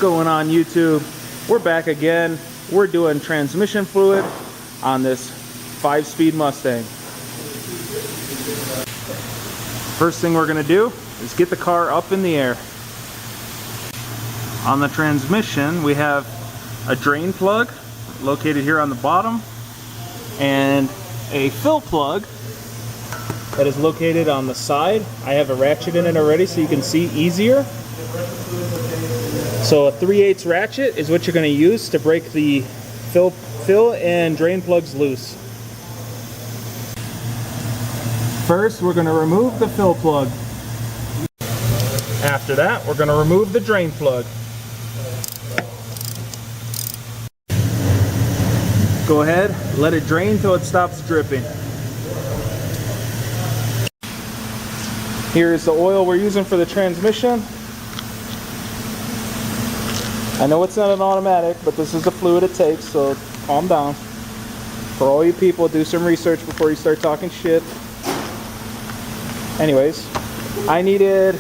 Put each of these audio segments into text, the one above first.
going on, YouTube? We're back again. We're doing transmission fluid on this 5-speed Mustang. First thing we're going to do is get the car up in the air. On the transmission we have a drain plug located here on the bottom and a fill plug that is located on the side. I have a ratchet in it already so you can see easier. So a 3/8 ratchet is what you're going to use to break the fill and drain plugs loose. First, we're going to remove the fill plug. After that, we're going to remove the drain plug. Go ahead, let it drain till it stops dripping. Here's the oil we're using for the transmission. I know it's not an automatic, but this is the fluid it takes, so calm down. For all you people, do some research before you start talking shit. Anyways, I needed,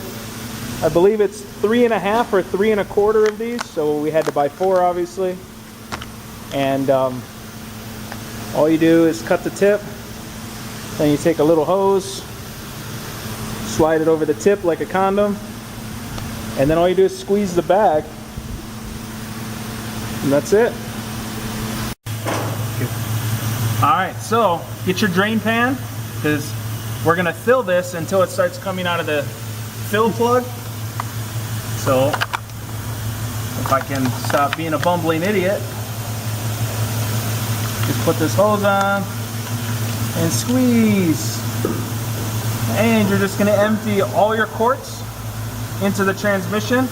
I believe it's 3.5 or 3 1/4 of these, so we had to buy 4 obviously. And all you do is cut the tip, then you take a little hose, slide it over the tip like a condom, and then all you do is squeeze the bag, and that's it. Alright, so get your drain pan, because we're going to fill this until it starts coming out of the fill plug. So, if I can stop being a bumbling idiot, just put this hose on and squeeze. And you're just going to empty all your quarts into the transmission.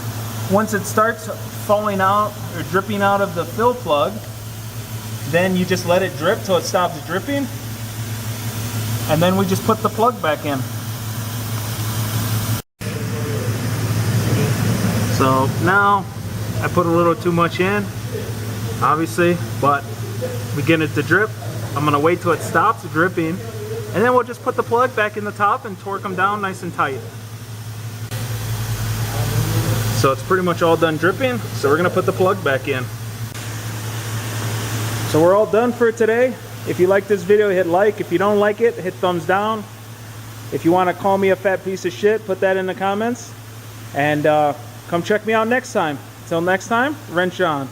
Once it starts falling out or dripping out of the fill plug, then you just let it drip till it stops dripping. And then we just put the plug back in. So now I put a little too much in, obviously, but we get it to drip. I'm gonna wait till it stops dripping, and then we'll just put the plug back in the top and torque them down nice and tight. So it's pretty much all done dripping, so we're gonna put the plug back in. So we're all done for today. If you like this video, hit like. If you don't like it, hit thumbs down. If you want to call me a fat piece of shit, put that in the comments. And come check me out next time. Until next time, wrench on.